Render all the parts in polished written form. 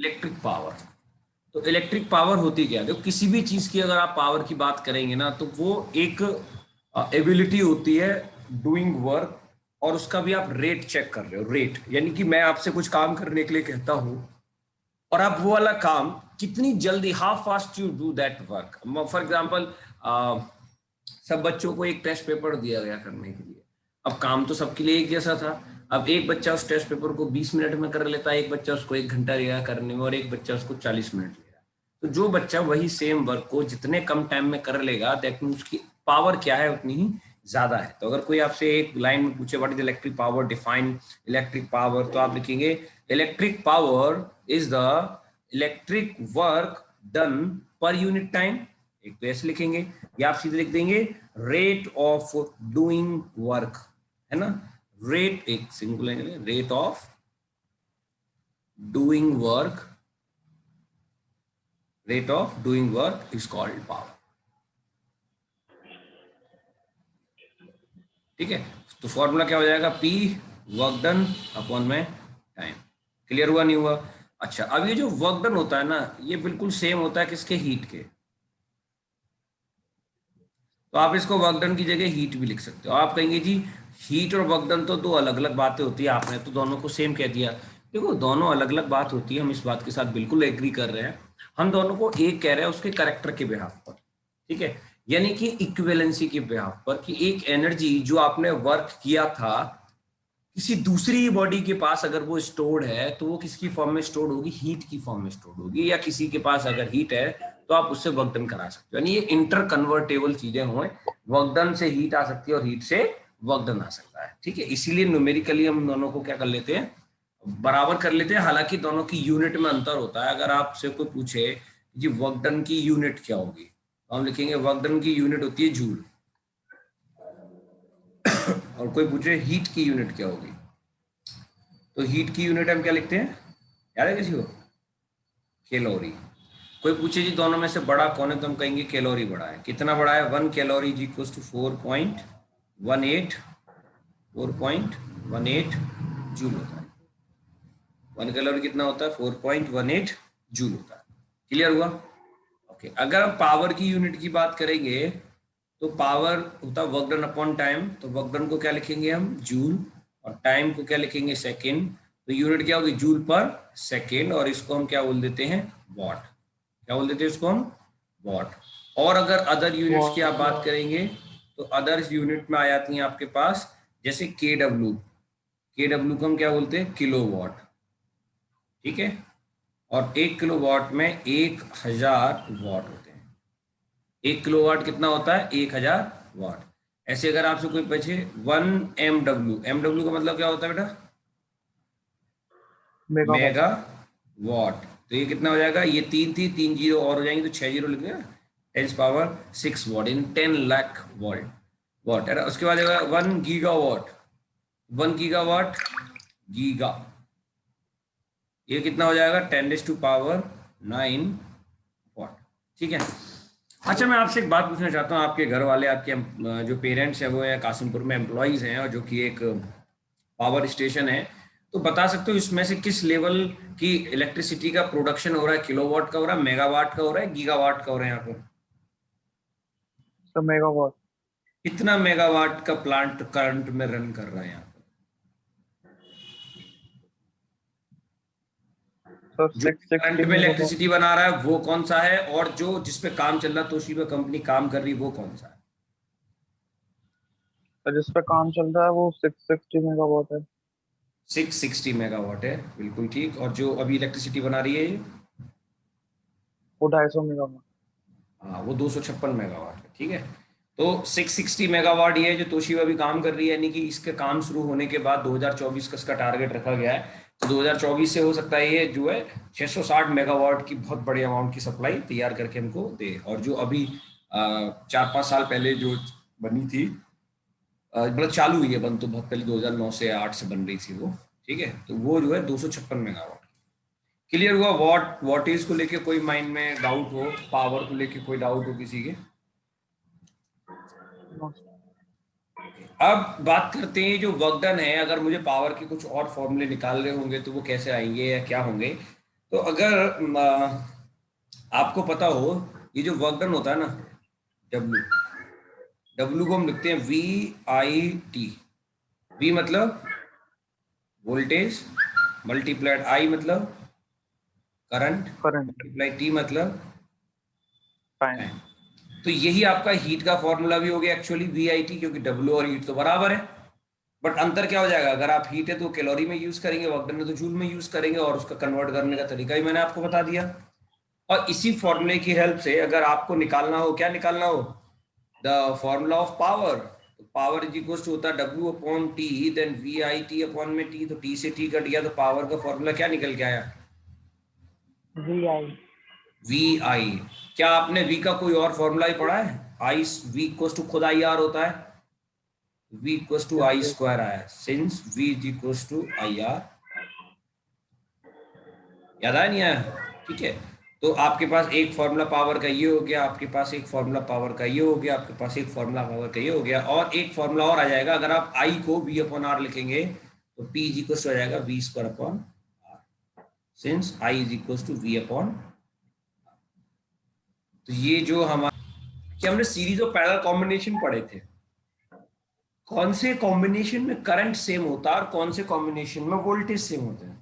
Electric power. तो electric power होती क्या है? देखो किसी भी चीज की अगर आप पावर की बात करेंगे ना, तो वो एक एबिलिटी होती है डूइंग वर्क, और उसका भी आप रेट चेक कर रहे हो। रेट यानी कि मैं आपसे कुछ काम करने के लिए कहता हूं, और आप वो वाला काम कितनी जल्दी, how fast you do that work. For example, सब बच्चों को एक टेस्ट पेपर दिया गया करने के लिए। अब काम तो सबके लिए एक जैसा था। अब एक बच्चा उस टेस्ट पेपर को 20 मिनट में कर लेता है, एक बच्चा उसको 1 घंटा लगेगा करने में, और एक बच्चा उसको 40 मिनट लगेगा। तो जो बच्चा वही सेम वर्क को जितने कम टाइम में कर लेगा, दैट मीन उसकी पावर क्या है, उतनी ही ज्यादा है। तो अगर कोई आपसे एक लाइन में पूछे what is electric power, define electric power, तो आप लिखेंगे electric power is the electric work done per unit time. एक तो ऐसे लिखेंगे, या आप सीधे लिख देंगे रेट ऑफ डूइंग वर्क, है ना। रेट एक single, rate of doing work, rate of doing work is called power. ठीक है, तो फॉर्मूला क्या हो जाएगा, P वर्क डन अपॉन में टाइम। क्लियर हुआ नहीं हुआ? अच्छा, अब ये जो वर्क डन होता है ना, ये बिल्कुल सेम होता है किसके, हीट के। तो आप इसको वर्क डन की जगह हीट भी लिख सकते हो। आप कहेंगे जी हीट और वर्क डन तो दो अलग अलग बातें होती है, आपने तो दोनों को सेम कह दिया। देखो दोनों अलग अलग बात होती है, हम इस बात के साथ बिल्कुल एग्री कर रहे हैं। हम दोनों को एक कह रहे हैं उसके कैरेक्टर के बिहाफ पर, ठीक है, यानी कि इक्विवेलेंसी के बिहाफ पर, कि एक एनर्जी जो आपने वर्क किया था किसी दूसरी बॉडी के पास अगर वो स्टोर्ड है, तो वो किसकी फॉर्म में स्टोर्ड होगी, हीट की फॉर्म में स्टोर्ड होगी। या किसी के पास अगर हीट है तो आप उससे वर्क डन करा सकते हो। यानी ये इंटर कन्वर्टेबल चीजें हुए, वर्क डन से हीट आ सकती है और हीट से वर्क डन आ सकता है। ठीक है, इसीलिए न्यूमेरिकली हम दोनों को क्या कर लेते हैं, बराबर कर लेते हैं। हालांकि दोनों की यूनिट में अंतर होता है। अगर आपसे कोई पूछे जी वर्क डन की यूनिट क्या होगी, तो हम लिखेंगे वर्क डन की यूनिट होती है जूल। और कोई पूछे हीट की यूनिट क्या होगी, तो हीट की यूनिट हम क्या लिखते हैं, याद है किसी को, कैलोरी। कोई पूछे जी दोनों में से बड़ा कौन है, तो हम कहेंगे कैलोरी बड़ा है। कितना बड़ा है, 1 calorie is equal to 4.18, 4.18 joule होता है। 1 कैलोरी कितना होता है, 4.18 जूल होता है। क्लियर हुआ? ओके, अगर हम पावर की यूनिट की बात करेंगे, तो पावर होता है वर्क डन अपॉन टाइम। तो वर्क डन को क्या लिखेंगे हम, जूल, और टाइम को क्या लिखेंगे, सेकेंड। तो यूनिट क्या होगी, जूल पर सेकेंड, और इसको हम क्या बोल देते हैं, वॉट। क्या बोल देते हैं इसको हम, वॉट। और अगर अदर यूनिट्स की आप बात करेंगे, तो अदर यूनिट में आ जाती हैं आपके पास, जैसे के डब्ल्यू। के डब्ल्यू को हम क्या बोलते हैं, किलो वॉट। ठीक है, और 1 किलो वाट में 1000 वाट होते हैं। 1 किलो वाट कितना होता है, 1000 वाट। ऐसे अगर आपसे कोई पूछे 1 MW, MW का मतलब क्या होता है बेटा, मेगावाट। Mega watt. तो ये कितना हो जाएगा, ये 3 थी, 3 जीरो और हो जाएंगे, तो 6 जीरो लिख देना, 10⁻6 वाट इन 10 लाख वाट है ना। उसके बाद 1 गीगावाट, 1 गीगावाट, गीगा, ये कितना हो जाएगा, 10⁻9 वाट। ठीक है। अच्छा, मैं आपसे एक बात पूछना चाहता हूँ। आपके घर वाले, आपके जो पेरेंट्स हैं वो है कासिमपुर में एम्प्लॉयज हैं, और जो कि एक पावर स्टेशन है, तो बता सकते हो इसमें से किस लेवल की इलेक्ट्रिसिटी का प्रोडक्शन हो रहा है, किलोवाट का हो रहा है, मेगावाट का हो रहा है, गीगावाट का हो रहा है यहाँ पर? Sir megawatt. कितना मेगावाट का प्लांट करंट में रन कर रहा है यहाँ पर? सर जो 660 करंट में मेगावाट। इलेक्ट्रिसिटी बना रहा है वो कौन सा है, और जो जिसपे काम चल रहा है, तोशिबा कंपनी काम कर रही है, वो कौन सा है? सर जिस पे काम चल रहा है वो 660 मेगावाट है। 660 मेगावाट है, बिल्कुल ठीक। और जो अभी इलेक्ट्रिसिटी बना रही है ये, वो 250 मेगावाट। हाँ वो 256 मेगावाट है। ठीक है, तो 660 मेगावाट ये है जो तोशिबा भी काम कर रही है। यानी कि इसके काम शुरू होने के बाद 2024 का इसका टारगेट रखा गया है। तो 2024 से हो सकता है ये जो है 660 मेगावाट की बहुत बड़ी अमाउंट की सप्लाई तैयार करके हमको दे। और जो अभी 4-5 साल पहले जो बनी थी, मतलब चालू हुई है, बन तो बहुत पहले 2009 से 8 से बन रही थी वो। ठीक है, तो वो जो है 256 मेगावाट। क्लियर हुआ? वॉट इज को लेके कोई माइंड में डाउट हो, पावर को लेके कोई डाउट हो किसी के? अब बात करते हैं जो वर्क डन है। अगर मुझे पावर के कुछ और फॉर्मूले निकालने होंगे तो वो कैसे आएंगे या क्या होंगे? तो अगर आपको पता हो, ये जो वर्क डन होता है ना, डब्ल्यू, डब्ल्यू को हम लिखते हैं VIT। V मतलब वोल्टेज, मल्टीप्लाइड I मतलब करंट, करंट। मल्टीप्लाई T मतलब टाइम। टाइम। तो यही आपका हीट का फॉर्मूला भी हो गया एक्चुअली, VIT, क्योंकि डब्ल्यू और हीट तो बराबर है। बट अंतर क्या हो जाएगा, अगर आप हीट है तो कैलोरी में यूज करेंगे, वर्क डन है तो जूल में यूज करेंगे, और उसका कन्वर्ट करने का तरीका ही मैंने आपको बता दिया। और इसी फॉर्मूले की हेल्प से अगर आपको निकालना हो, क्या निकालना हो, द फॉर्मूला ऑफ पावर, तो पावर इज इक्वल टू होता है W upon T, then VIT upon में T, तो T से T कट गया, तो पावर का फॉर्मूला क्या निकल के आया, VI। VI। क्या आपने V का कोई और फॉर्मूला ही पढ़ा है, आई V इक्वल टू खुद IR होता है, V equal to yes I yes. Square आया, since V is equal to IR। याद आया नहीं आया, ठीक है। तो आपके पास एक फॉर्मूला पावर का ये हो गया, आपके पास एक फॉर्मूला पावर का ये हो गया, आपके पास एक फॉर्मूला पावर का ये हो गया, और एक फॉर्मूला और आ जाएगा, अगर आप आई को V अपॉन आर लिखेंगे तो P इज इक्वल टू आ जाएगा V square upon R, since I is equal to V upon. तो ये जो हमारे, कि हमने सीरीज ऑफ पैरेलल कॉम्बिनेशन पढ़े थे, कौन से कॉम्बिनेशन में करंट सेम होता है और कौन से कॉम्बिनेशन में वोल्टेज सेम होते हैं।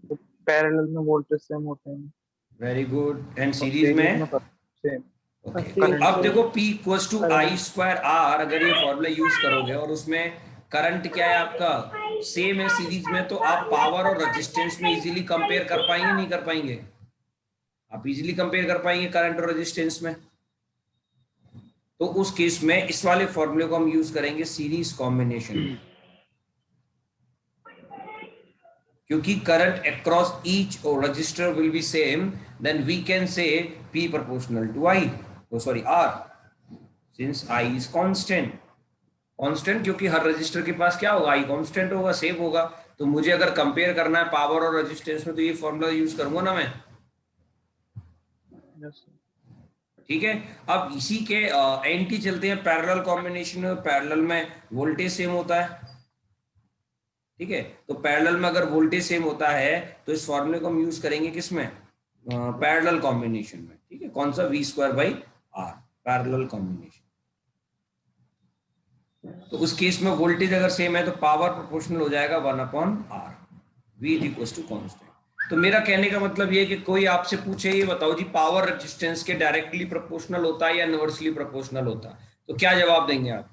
तो पैरेलल में वोल्टेज सेम होते हैं वेरी गुड। एंड और सीरीज सीरीज में, में सेम ओके, तो करंट अब सेम। देखो P equals to I square R, अगर ये फॉर्मूला यूज करोगे और उसमें करंट क्या है आपका, सेम है सीरीज में, तो आप पावर और रेजिस्टेंस में इजीली कंपेयर कर पाएंगे, नहीं कर पाएंगे, आप इजीली कंपेयर कर पाएंगे करंट और रेजिस्टेंस में। तो उस केस में इस वाले फॉर्मूले को हम यूज करेंगे सीरीज कॉम्बिनेशन में, क्योंकि current across each resistor will be same, then we can say P proportional to I, sorry R, since I is constant. Constant क्योंकि हर रजिस्टर के पास क्या होगा, I कांस्टेंट होगा, सेम होगा। तो मुझे अगर कंपेयर करना है पावर और रेजिस्टेंस में, तो ये फॉर्मूला यूज करूंगा ना मैं, यस। ठीक है। अब इसी के एंटी चलते हैं पैरेलल कॉम्बिनेशन में, पैरेलल में वोल्टेज सेम होता है, ठीक है। तो पैरेलल में अगर वोल्टेज सेम होता है तो इस फॉर्मूले को हम यूज करेंगे किसमें, पैरेलल कॉम्बिनेशन में, ठीक है। कौन सा, V square by R, parallel combination. तो उस केस में वोल्टेज अगर सेम है तो पावर प्रोपोर्शनल हो जाएगा 1/R, V is equal to constant. तो मेरा कहने का मतलब ये है कि कोई आपसे पूछे ये बताओ जी, पावर रेजिस्टेंस के डायरेक्टली प्रोपोर्शनल होता है या इनवर्सली प्रोपोर्शनल होता है, तो क्या जवाब देंगे आप।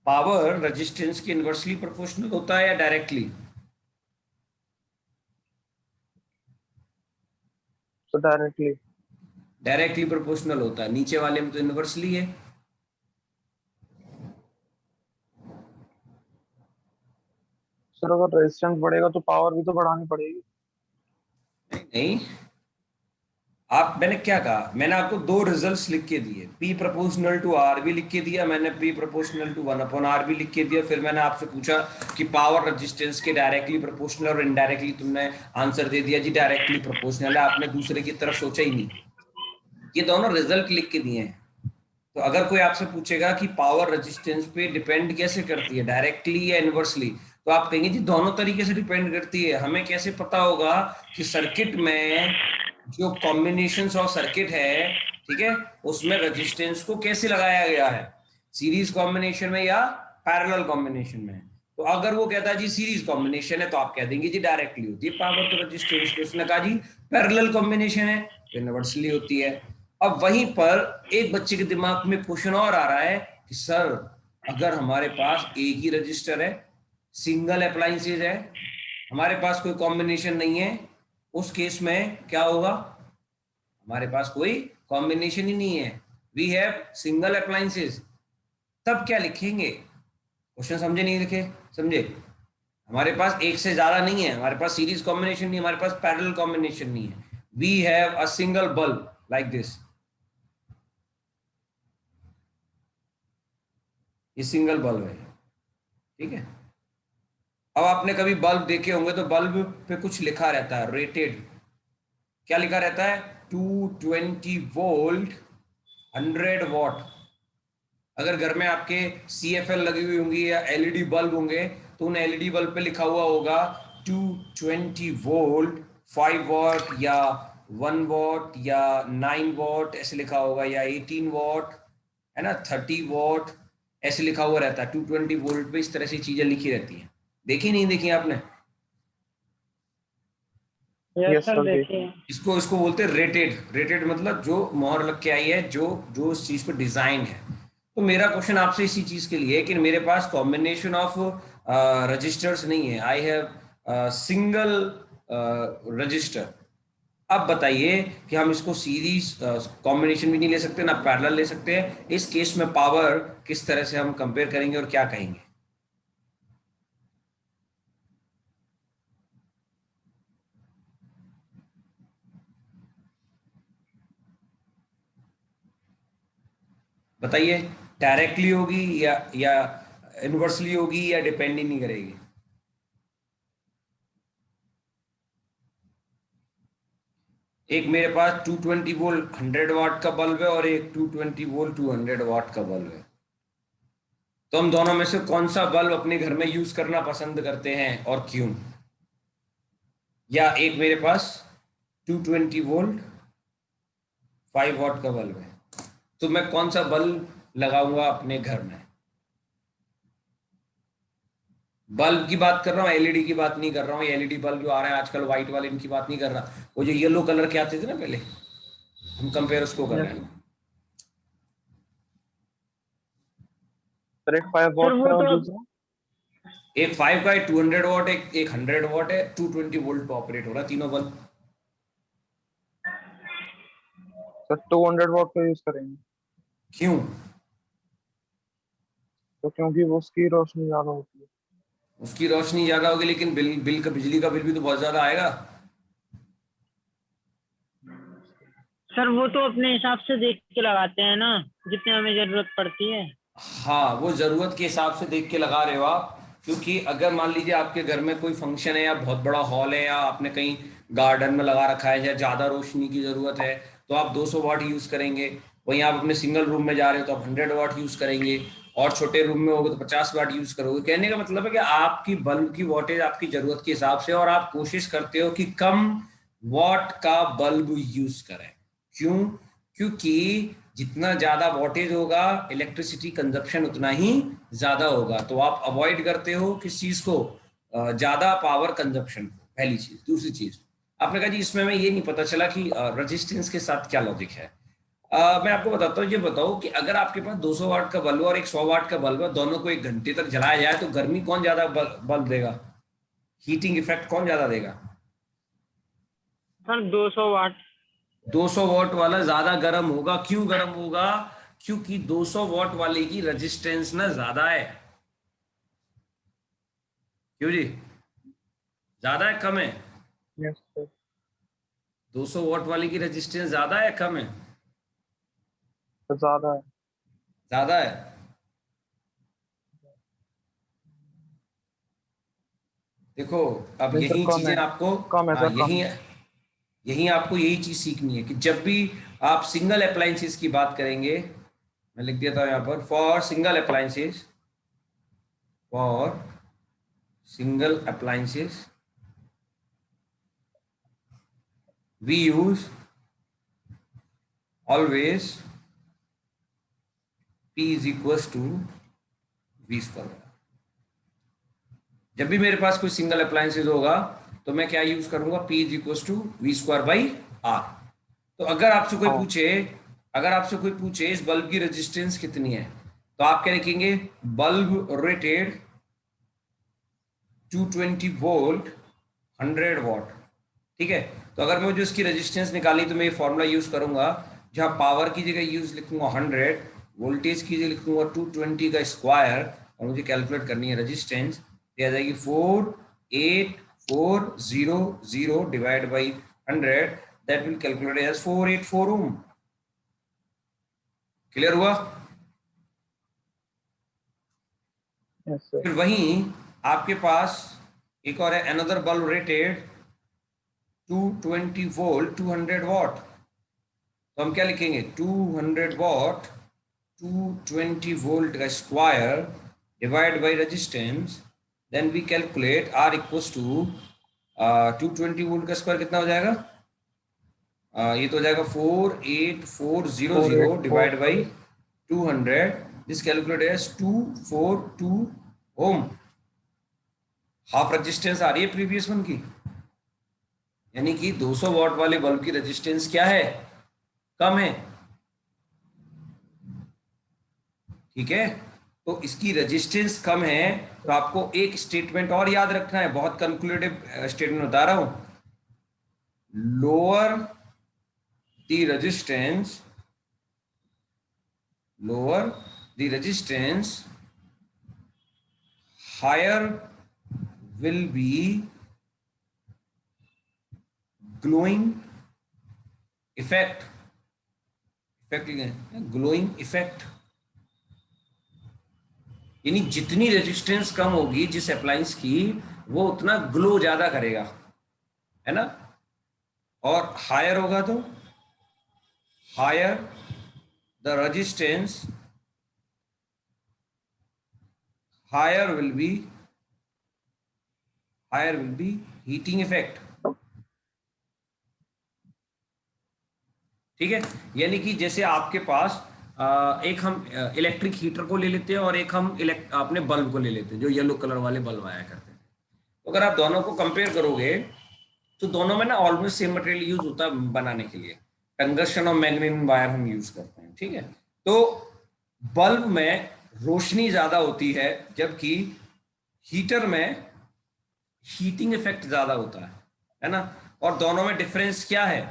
पावर रेजिस्टेंस के इनवर्सली प्रोपोर्शनल होता है या डायरेक्टली। तो डायरेक्टली। डायरेक्टली प्रोपोर्शनल होता है, नीचे वाले में तो इनवर्सली है। सर अगर रेजिस्टेंस बढ़ेगा तो पावर भी तो बढ़ानी पड़ेगी। नहीं नहीं, आप, मैंने क्या कहा, मैंने आपको दो रिजल्ट्स लिख के दिए, P प्रोपोर्शनल टू R भी लिख के दिया मैंने, P प्रोपोर्शनल टू 1/R भी लिख के दिया। फिर मैंने आपसे पूछा कि पावर रेजिस्टेंस के डायरेक्टली प्रोपोर्शनल और इनडायरेक्टली, तुमने आंसर दे दिया जी डायरेक्टली प्रोपोर्शनल है, आपने दूसरे की तरफ सोचा ही नहीं। ये दोनों रिजल्ट लिख के दिए हैं। तो अगर कोई आपसे पूछेगा कि पावर रेजिस्टेंस पे डिपेंड कैसे करती है, डायरेक्टली या इनवर्सली, तो आप कहेंगे जी दोनों तरीके से डिपेंड करती है। हमें कैसे पता होगा कि सर्किट में जो कॉम्बिनेशंस ऑफ सर्किट है, ठीक है, उसमें रेजिस्टेंस को कैसे लगाया गया है, सीरीज कॉम्बिनेशन में या पैरेलल कॉम्बिनेशन में। तो अगर वो कहता है जी सीरीज कॉम्बिनेशन है, तो आप कह देंगे जी डायरेक्टली होती है पावर तो रेजिस्टेंस की। उसने कहा जी पैरेलल कॉम्बिनेशन है तो इनवर्सली होती है। अब वहीं पर एक बच्चे के दिमाग में क्वेश्चन और आ रहा है कि सर अगर हमारे पास एक ही रजिस्टर है, सिंगल अप्लायंसेज है, हमारे पास कोई कॉम्बिनेशन नहीं है, उस केस में क्या होगा, हमारे पास कोई कॉम्बिनेशन ही नहीं है, वी हैव सिंगल अप्लायंसेज, तब क्या लिखेंगे। क्वेश्चन समझे नहीं, लिखे समझे, हमारे पास एक से ज्यादा नहीं है, हमारे पास सीरीज कॉम्बिनेशन नहीं, हमारे पास पैरेलल कॉम्बिनेशन नहीं है, we have a single bulb like this, ये सिंगल बल्ब है, ठीक है। अब आपने कभी बल्ब देखे होंगे तो बल्ब पे कुछ लिखा रहता है रेटेड, क्या लिखा रहता है, 220 वोल्ट 100 वॉट। अगर घर में आपके CFL लगी हुई होंगी या LED बल्ब होंगे, तो उन LED बल्ब पे लिखा हुआ होगा 220 वोल्ट 5 वॉट या 1 वॉट या 9 वॉट ऐसे लिखा होगा, या 18 वॉट है ना, 30 वॉट ऐसे लिखा हुआ रहता है। 220 वोल्ट पे इस तरह से चीजें लिखी रहती हैं। देखी नहीं देखी आपने? यस यस सर सर देखिए। देखिए। इसको इसको बोलते हैं रेटेड। रेटेड मतलब जो मोहर लग के आई है, जो जो उस चीज पर डिजाइन है। तो मेरा क्वेश्चन आपसे इसी चीज के लिए है कि मेरे पास कॉम्बिनेशन ऑफ रजिस्टर्स नहीं है, आई हैव सिंगल रजिस्टर। अब बताइए कि हम इसको सीरीज कॉम्बिनेशन भी नहीं ले सकते ना पैरेलल ले सकते हैं। इस केस में पावर किस तरह से हम कंपेयर करेंगे और क्या कहेंगे? बताइए, डायरेक्टली होगी या इनवर्सली होगी या डिपेंड ही नहीं करेगी? एक मेरे पास 220 वोल्ट 100 वाट का बल्ब है और एक 220 वोल्ट 200 वाट का बल्ब है। तो हम दोनों में से कौन सा बल्ब अपने घर में यूज करना पसंद करते हैं और क्यों? या एक मेरे पास 220 वोल्ट 5 वाट का बल्ब है, तो मैं कौन सा बल्ब लगाऊंगा अपने घर में? बल्ब की बात कर रहा हूँ, LED की बात नहीं कर रहा हूँ। LED बल्ब जो आ रहा है आजकल व्हाइट वाले, इनकी बात नहीं कर रहा। वो जो येलो कलर के आते थे ना पहले, हम कंपेयर उसको कर रहे यस हैं। सर, एक 5 सर वॉट का वो है और तो दूसरा एक 5 का है 200 वॉट, एक 100 वॉट है, 220 वोल्ट पे ऑपरेट हो रहा है तीनों बल्ब। सर 200 वॉट का यूज करेंगे। क्यों? तो क्योंकि वो उसकी रोशनी ज्यादा होती है। उसकी रोशनी ज्यादा होगी, लेकिन बिल बिल का बिजली का बिल भी तो बहुत ज्यादा आएगा। सर वो तो अपने हिसाब से देख के लगाते हैं ना, जितने हमें जरूरत पड़ती है। हाँ, वो जरूरत के हिसाब से देख के लगा रहे हो आप। क्योंकि अगर मान लीजिए आपके घर में कोई फंक्शन है या बहुत बड़ा हॉल है या आपने कहीं गार्डन में लगा रखा है या ज्यादा रोशनी की जरूरत है, तो आप 200 वाट यूज करेंगे। वहीं आप अपने सिंगल रूम में जा रहे हो तो आप 100 वाट यूज करेंगे। और छोटे रूम में होगे तो 50 वाट यूज करोगे। कहने का मतलब है कि आपकी बल्ब की वॉटेज आपकी जरूरत के हिसाब से, और आप कोशिश करते हो कि कम वॉट का बल्ब यूज करें। क्यों? क्योंकि जितना ज्यादा वोल्टेज होगा, इलेक्ट्रिसिटी कंजप्शन उतना ही ज्यादा होगा। तो आप अवॉइड करते हो किस चीज को? ज्यादा पावर कंजप्शन को। पहली चीज। दूसरी चीज, आपने कहा जी इसमें हमें ये नहीं पता चला कि रेजिस्टेंस के साथ क्या लॉजिक है। मैं आपको बताता हूँ। ये बताओ कि अगर आपके पास 200 वाट का बल्ब और एक 100 वाट का बल्ब है, दोनों को 1 घंटे तक जलाया जाए तो गर्मी कौन ज्यादा बल्ब देगा? हीटिंग इफेक्ट कौन ज्यादा देगा? Sir 200 watt. 200 वॉट वाला ज्यादा गर्म होगा। क्यों गर्म होगा? क्योंकि 200 वॉट वाले की रेजिस्टेंस ना ज्यादा है। क्यों जी? ज्यादा है कम है? Yes sir. 200 वॉट वाले की रेजिस्टेंस ज्यादा है कम है? तो ज्यादा है। ज्यादा है। देखो, अब नहीं सर, यही कम चीजें है। आपको, कम है हाँ सर, कम यही है। यही आपको यही चीज सीखनी है कि जब भी आप सिंगल अप्लायंसेस की बात करेंगे, मैं लिख देता हूं यहां पर, for single appliances we use always P is equal to V square. जब भी मेरे पास कोई सिंगल अप्लायंसेज होगा तो मैं क्या यूज करूंगा? P is equal to V square by R. तो हाँ। अगर आपसे कोई पूछे इस बल्ब की रेजिस्टेंस कितनी है, तो आप क्या लिखेंगे? Bulb rated 220 volt 100 what. ठीक है। तो अगर मैं जो इसकी रेजिस्टेंस निकाली तो मैं ये फॉर्मूला यूज करूंगा। जहां पावर की जगह यूज लिखूंगा 100, वोल्टेज की जगह लिखूंगा 220 का स्क्वायर, और मुझे कैलकुलेट करनी है रेजिस्टेंस। ये आ जाएगी 48400 divide by 100। That will calculate as 484 ohm. Clear हुआ? Yes sir. फिर वहीं आपके पास एक और है, another bulb rated 220 volt 200 watt. तो हम क्या लिखेंगे? 200 वॉट 220 volt का square divide by resistance, then we calculate R equals to 220 volt का स्क्वायर कितना हो जाएगा? ये तो हो जाएगा 48400 divide by 200, this calculate as 242 Om. Half resistance आ रही है प्रीवियस वन की, यानी कि 200 वॉट वाले बल्ब की रेजिस्टेंस क्या है? कम है। ठीक है, तो इसकी रेजिस्टेंस कम है, तो आपको एक स्टेटमेंट और याद रखना है, बहुत कंक्लूसिव स्टेटमेंट बता रहा हूं। Lower the resistance, higher will be glowing effect, glowing effect, यानी जितनी रेजिस्टेंस कम होगी जिस अप्लायंस की, वो उतना ग्लो ज्यादा करेगा, है ना। और हायर होगा तो higher the resistance, higher will be heating effect। ठीक है, यानी कि जैसे आपके पास एक हम इलेक्ट्रिक हीटर को ले लेते हैं और एक हम अपने बल्ब को ले लेते हैं, जो येलो कलर वाले बल्ब आया करते हैं। तो अगर आप दोनों को कंपेयर करोगे तो दोनों में ना ऑलमोस्ट सेम मटेरियल यूज होता है बनाने के लिए, टंगस्टन और मैग्नीशियम वायर हम यूज करते हैं। ठीक है, तो बल्ब में रोशनी ज्यादा होती है, जबकि हीटर में हीटिंग इफेक्ट ज्यादा होता है ना। और दोनों में डिफरेंस क्या है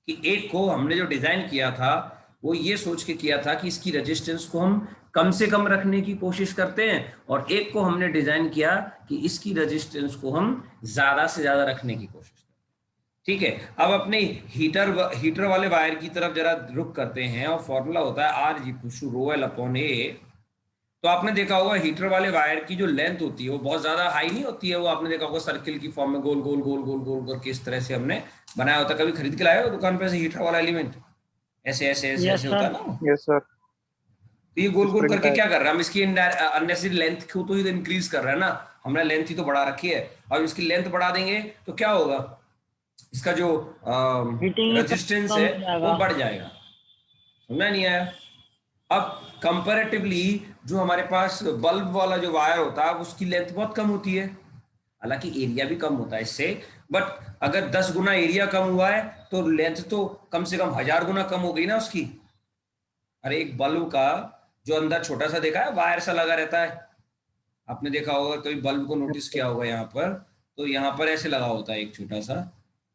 कि एक को हमने जो डिजाइन किया था वो ये सोच के किया था कि इसकी रेजिस्टेंस को हम कम से कम रखने की कोशिश करते हैं, और एक को हमने डिजाइन किया कि इसकी रेजिस्टेंस को हम ज्यादा से ज्यादा रखने की कोशिश करते हैं। ठीक है, अब अपने हीटर वाले वायर की तरफ जरा रुक करते हैं, और फॉर्मूला होता है आर जी रो एल अपॉन ए। तो आपने देखा होगा हीटर वाले वायर की जो लेंथ होती है वो बहुत ज्यादा हाई नहीं होती है, वो आपने देखा होगा सर्किल की फॉर्म में गोल गोल गोल गोल गोल गोल किस तरह से हमने बनाया होता है। कभी खरीद के लाए हो दुकान पे से हीटर वाला एलिमेंट? ऐसे ऐसे ऐसे ऐसे होता है ना। Yes sir. तो ये गोल गोल करके क्या कर रहा है, हम इसकी अननेसेसरी लेंथ को तो इंक्रीज कर रहे हैं ना, हमने लेंथ ही तो बढ़ा रखी है। और इसकी लेंथ बढ़ा देंगे तो क्या होगा, इसका जो रेजिस्टेंस है वो बढ़ जाएगा। समझ नहीं आया? अब कंपैरेटिवली जो हमारे पास बल्ब वाला जो वायर होता है उसकी लेंथ बहुत कम होती है, हालांकि एरिया भी कम होता है इससे, बट अगर 10 गुना एरिया कम हुआ है तो लेंथ तो कम से कम 1000 गुना कम हो गई ना उसकी। अरे एक बल्ब का जो अंदर छोटा सा देखा है वायर सा लगा रहता है, आपने देखा होगा, तो बल्ब को नोटिस किया होगा यहाँ पर, तो यहाँ पर ऐसे लगा होता है एक छोटा सा,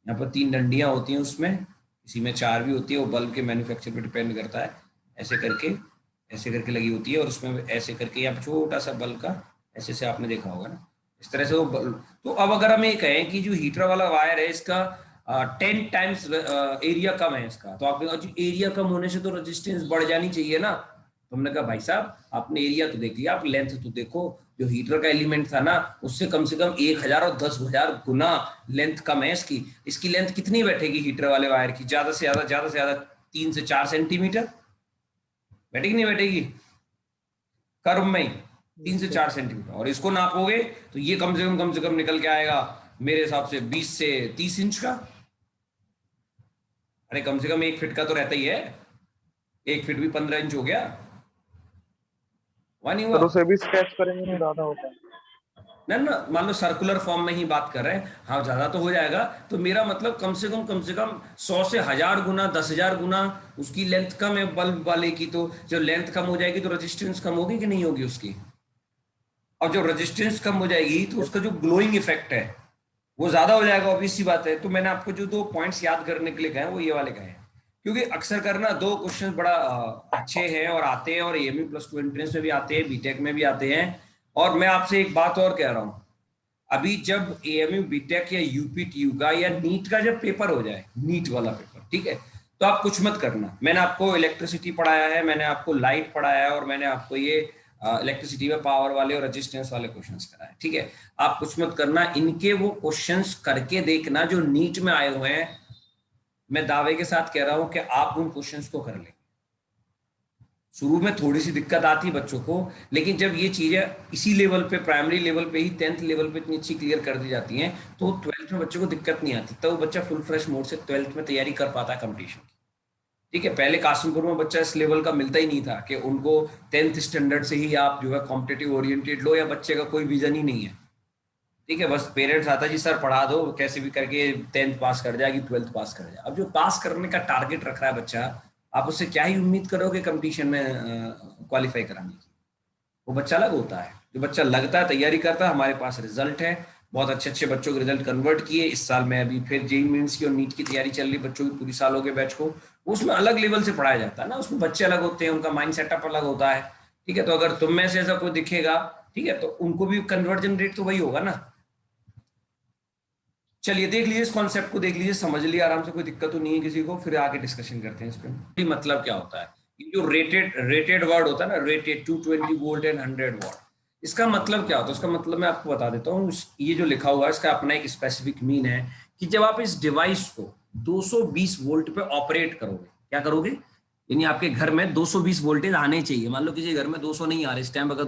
यहाँ पर 3 डंडियां होती हैं, उसमें किसी में 4 भी होती है, वो बल्ब के मैन्युफैक्चर पे डिपेंड करता है। ऐसे करके लगी होती है, और उसमें ऐसे करके यहाँ छोटा सा बल्ब का ऐसे से आपने देखा होगा ना, इस तरह से वो बल्ब। तो अब अगर हम ये कहें कि जो हीटर वाला वायर है इसका 10 टाइम्स एरिया कम है इसका, तो आपने कहा एरिया कम होने से तो रेजिस्टेंस बढ़ जानी चाहिए ना। तो हमने कहा भाई साहब आपने एरिया तो देख लिया, आप लेंथ तो देखो, जो हीटर का एलिमेंट था ना उससे कम से कम 1000 और 10,000 गुना लेंथ कम है इसकी लेंथ कितनी बैठेगी हीटर वाले वायर की? ज्यादा से ज्यादा 3 से 4 सेंटीमीटर बैठेगी, नहीं बैठेगी? कर्व में 3 से 4 सेंटीमीटर, और इसको नापोगे तो ये कम से कम निकल के आएगा मेरे हिसाब से 20 से 30 इंच का। अरे कम से कम 1 फीट का तो रहता ही है, 1 फीट भी 15 इंच हो गया, वहां नहीं हुआ? तो उसे भी स्केच करेंगे तो ज्यादा होता है ना ना, मान लो सर्कुलर फॉर्म में ही बात कर रहे हैं, हाँ ज्यादा तो हो जाएगा। तो मेरा मतलब कम से कम 100 से 1000 गुना 10,000 गुना उसकी लेंथ कम है बल्ब वाले की। तो जब लेंथ कम हो जाएगी तो रेजिस्टेंस कम होगी कि नहीं होगी उसकी? और जब रेजिस्टेंस कम हो जाएगी तो उसका जो ग्लोइंग इफेक्ट है वो ज्यादा हो जाएगा, ऑब्वियस सी बात है। तो मैंने आपको जो 2 पॉइंट्स याद करने के लिए कहे वो ये वाले कहे हैं, क्योंकि अक्सर करना 2 क्वेश्चन बड़ा अच्छे हैं और आते हैं, और AMU +2 एंट्रेंस में भी आते हैं, बीटेक में भी आते हैं। और मैं आपसे एक बात और कह रहा हूं, अभी जब AMU बीटेक या UPTU का या नीट का जब पेपर हो जाए, नीट वाला पेपर, ठीक है, तो आप कुछ मत करना। मैंने आपको इलेक्ट्रिसिटी पढ़ाया है, मैंने आपको लाइट पढ़ाया है, और मैंने आपको ये इलेक्ट्रिसिटी में पावर वाले और रेजिस्टेंस वाले क्वेश्चंस कराए, ठीक है। आप कुछ मत करना, इनके वो क्वेश्चंस करके देखना जो नीट में आए हुए हैं। मैं दावे के साथ कह रहा हूं कि आप उन क्वेश्चंस को कर लेंगे। शुरू में थोड़ी सी दिक्कत आती है बच्चों को, लेकिन जब ये चीजें इसी लेवल पे, प्राइमरी लेवल पे ही 10th लेवल पे इतनी अच्छी क्लियर कर दी जाती हैं, तो 12th में बच्चों को दिक्कत नहीं आती, तो वो बच्चा फुल फ्रेश मोड से 12th में तैयारी कर पाता है कंपटीशन की। ठीक है, पहले कासिमपुर में बच्चा इस लेवल का मिलता ही नहीं था कि उनको 10th स्टैंडर्ड से ही आप जो है कॉम्पिटेटिव ओरिएंटेड लो, या बच्चे का कोई विजन ही नहीं है। ठीक है, बस पेरेंट्स आता जी सर पढ़ा दो, कैसे भी करके 10th पास कर जाएगी, 12th पास कर जाए। अब जो पास करने का टारगेट रख रहा है बच्चा, आप उससे क्या ही उम्मीद करोगे कंपटीशन में क्वालिफाई कराने की। वो बच्चा अलग होता है, जो बच्चा लगता है, तैयारी करता है। हमारे पास रिजल्ट है, बहुत अच्छे अच्छे बच्चों के रिजल्ट कन्वर्ट किए। इस साल में अभी फिर जेईई मेंस की और नीट की तैयारी चल रही बच्चों की, पूरी साल हो गए बैच को। उसमें अलग लेवल से पढ़ाया जाता है ना, उसमें बच्चे अलग होते हैं, उनका माइंड सेटअप अलग होता है। ठीक है, तो अगर तुम में से ऐसा कोई दिखेगा, ठीक है, तो उनको भी कन्वर्जन रेट तो वही होगा ना। चलिए देख लीजिए, इस कॉन्सेप्ट को देख लीजिए, समझ लिया आराम से, कोई दिक्कत तो नहीं है किसी को, फिर आगे डिस्कशन करते हैं इस पे। मतलब क्या होता है, ये जो रेटेड वर्ड होता है ना, रेटेड 220 वोल्ट एंड 100 वॉट, इसका मतलब क्या होता है? उसका मतलब मैं आपको बता देता हूँ। ये जो लिखा हुआ है इसका अपना एक स्पेसिफिक मीन है कि जब आप इस डिवाइस को 220 वोल्ट पे ऑपरेट करोगे, क्या करोगे, यानी आपके घर में 220 वोल्टेज आने चाहिए। मान लो किसी घर में 200 नहीं आ रहे इस टाइम, अगर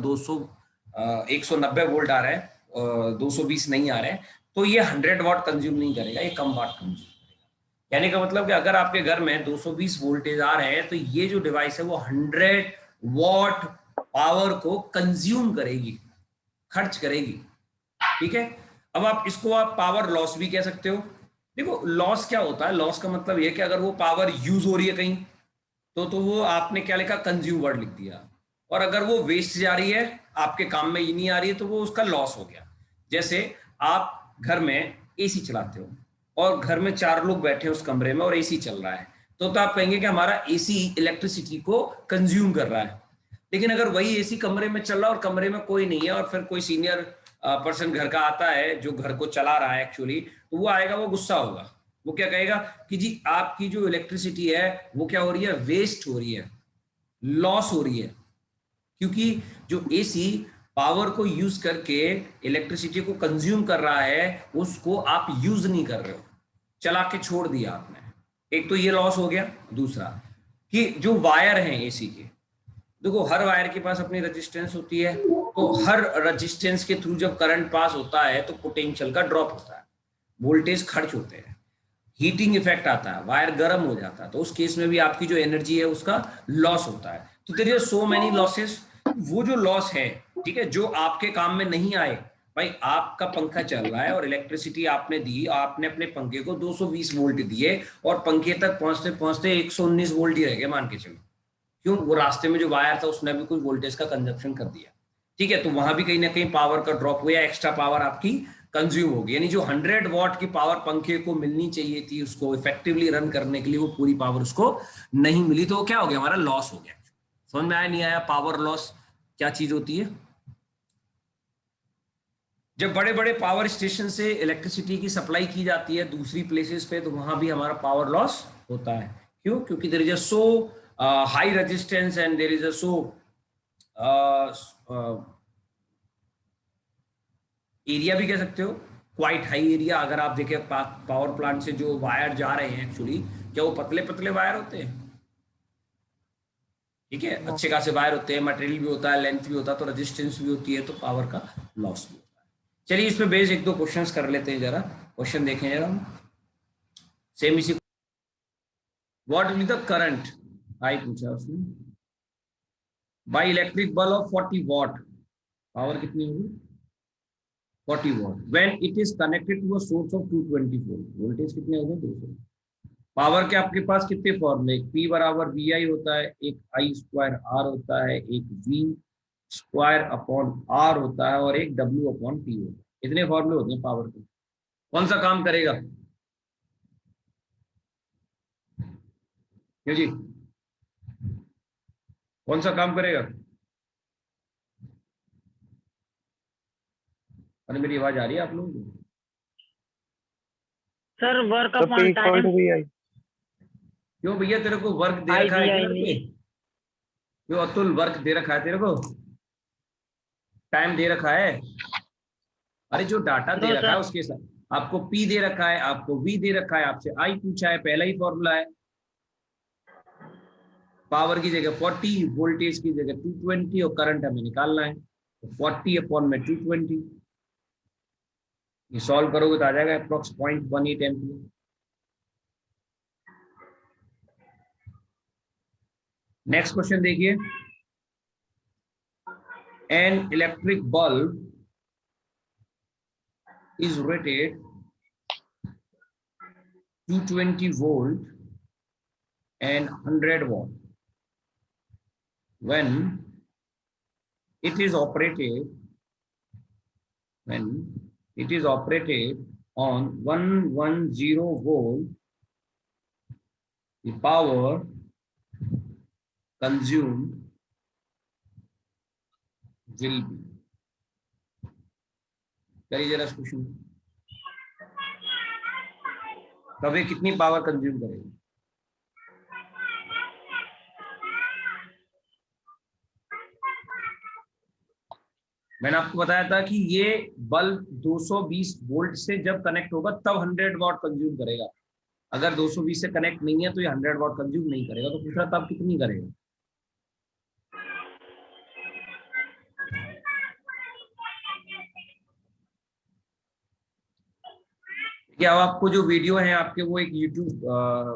190 वोल्ट आ रहा है, 220 नहीं आ रहे हैं, तो ये 100 वॉट कंज्यूम नहीं करेगा, ये कम वाट कंज्यूम करेगा। कहने का मतलब कि अगर आपके घर में 220 वोल्टेज आ रहे हैं, तो ये जो डिवाइस है वो 100 वॉट पावर को कंज्यूम करेगी, खर्च करेगी। ठीक है, अब आप पावर लॉस भी कह सकते हो। देखो लॉस क्या होता है, लॉस का मतलब ये कि अगर वो पावर यूज हो रही है कहीं, तो वो आपने क्या लिखा, कंज्यूम वर्ड लिख दिया। और अगर वो वेस्ट जा रही है, आपके काम में ही नहीं आ रही है, तो वो उसका लॉस हो गया। जैसे आप घर में एसी चलाते हो और घर में 4 लोग बैठे हैं उस कमरे में और एसी चल रहा है, तो आप कहेंगे कि हमारा एसी इलेक्ट्रिसिटी को कंज्यूम कर रहा है। लेकिन अगर वही एसी कमरे में चल रहा है और कमरे में कोई नहीं है, और फिर कोई सीनियर पर्सन घर का आता है जो घर को चला रहा है एक्चुअली, तो वो आएगा, वो गुस्सा होगा, वो क्या कहेगा कि जी आपकी जो इलेक्ट्रिसिटी है वो क्या हो रही है, वेस्ट हो रही है, लॉस हो रही है। क्योंकि जो एसी पावर को यूज करके इलेक्ट्रिसिटी को कंज्यूम कर रहा है, उसको आप यूज नहीं कर रहे हो, चला के छोड़ दिया आपने। एक तो ये लॉस हो गया। दूसरा कि जो वायर हैं एसी के, देखो हर वायर के पास अपनी रेजिस्टेंस होती है, तो हर रेजिस्टेंस के थ्रू जब करंट पास होता है तो पोटेंशियल का ड्रॉप होता है, वोल्टेज खर्च होते हैं, हीटिंग इफेक्ट आता है, वायर गर्म हो जाता है, तो उस केस में भी आपकी जो एनर्जी है उसका लॉस होता है। तो there are so many losses. वो जो लॉस है, ठीक है, जो आपके काम में नहीं आए, भाई आपका पंखा चल रहा है और इलेक्ट्रिसिटी आपने दी, आपने अपने पंखे को 220 वोल्ट दिए और पंखे तक पहुंचते पहुंचते 119 वोल्ट ही रह गए, मान के चलो। क्यों? वो रास्ते में जो वायर था उसने भी कुछ वोल्टेज का कंजप्शन कर दिया। ठीक है, तो वहां भी कहीं ना कहीं पावर का ड्रॉप हुआ, एक्स्ट्रा पावर आपकी कंज्यूम होगी। यानी जो 100 वॉट की पावर पंखे को मिलनी चाहिए थी उसको इफेक्टिवली रन करने के लिए, वो पूरी पावर उसको नहीं मिली, तो वो क्या हो गया, हमारा लॉस हो गया। समझ में आया नहीं आया पावर लॉस क्या चीज होती है? जब बड़े बड़े पावर स्टेशन से इलेक्ट्रिसिटी की सप्लाई की जाती है दूसरी प्लेसेस पे, तो वहां भी हमारा पावर लॉस होता है। क्यों? क्योंकि there is a so high resistance and there is a so area भी कह सकते हो, क्वाइट हाई एरिया। अगर आप देखें पावर प्लांट से जो वायर जा रहे हैं एक्चुअली, क्या वो पतले पतले वायर होते हैं? ठीक है, अच्छे खासे वायर होते हैं, मटेरियल भी होता है, लेंथ भी होता है, तो रेजिस्टेंस भी होती है, तो पावर का लॉस भी होता है। चलिए इसमें बेस 1-2 क्वेश्चंस कर लेते हैं, जरा क्वेश्चन देखें जरा हम। सेम इसी, व्हाट विल द करंट, आई पूछा उसने, by electric bulb of 40 watt, power कितनी होगी, 40 watt, when it is connected to a source of 220 volt, voltage कितने हो गए, 200। पावर के आपके पास कितने फॉर्मूले, एक P बराबर VI होता है, एक I स्क्वायर R होता है, एक V स्क्वायर अपॉन R होता है, और एक W अपॉन T होता है। इतने फॉर्मूले होते हैं पावर के। कौन सा काम करेगा? क्यों जी, कौन सा काम करेगा? अरे मेरी आवाज आ रही है आप लोगों को? सर वर्क तो upon P equal to time, VI। क्यों भैया, तेरे को वर्क दे रखा है क्या लड़के? क्यों अतुल, वर्क दे रखा है तेरे को, टाइम दे रखा है? अरे जो डाटा दे नो रखा है सर। उसके साथ आपको P दे रखा है, आपको V दे रखा है, आपसे I पूछा है, पहला ही फॉर्मूला है। पावर की जगह 40, वोल्टेज की जगह 220 और करंट हमें निकालना है, तो 40 अपॉन में 220, ये सॉल्व करोगे तो आ जाएगा अप्रोक्स 0.18 एम्पियर। नेक्स्ट क्वेश्चन देखिए, an electric bulb is rated 220 volt and 100 watt when it is operated on 110 volt. The power consumed will be, करिए जरा क्वेश्चन, कभी कितनी पावर कंज्यूम करेगी? मैंने आपको बताया था कि ये बल्ब 220 वोल्ट से जब कनेक्ट होगा तब 100 वॉट कंज्यूम करेगा। अगर 220 से कनेक्ट नहीं है तो ये 100 वॉट कंज्यूम नहीं करेगा। तो पूछ रहा तब कितनी करेगा? क्या अब आपको जो वीडियो है आपके वो एक यूट्यूब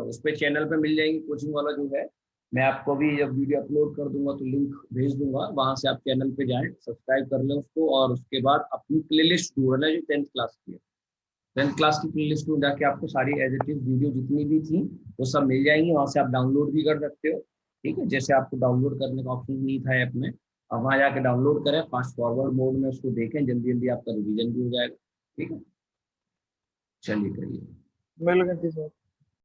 उस पे चैनल पे मिल जाएंगे, कोचिंग वाला जो है, मैं आपको भी जब वीडियो अपलोड कर दूंगा तो लिंक भेज दूंगा, वहां से आप चैनल पे जाएं, सब्सक्राइब कर लें उसको, और उसके बाद अपनी प्लेलिस्ट ढूंढना है जो 10th क्लास की है। 10th क्लास की प्लेलिस्ट में जाके आपको सारी एज इट इज वीडियो जितनी भी थी वो सब मिल जाएंगी, वहां से आप डाउनलोड भी कर सकते हो। ठीक है, जैसे आपको डाउनलोड करने का ऑप्शन नहीं था ऐप में, अब वहां जाके डाउनलोड करें, फास्ट फॉरवर्ड मोड में उसको देखें, जल्दी जल्दी आपका रिवीजन भी हो जाएगा। ठीक है, चलिए करिए। मिल गई थी सर।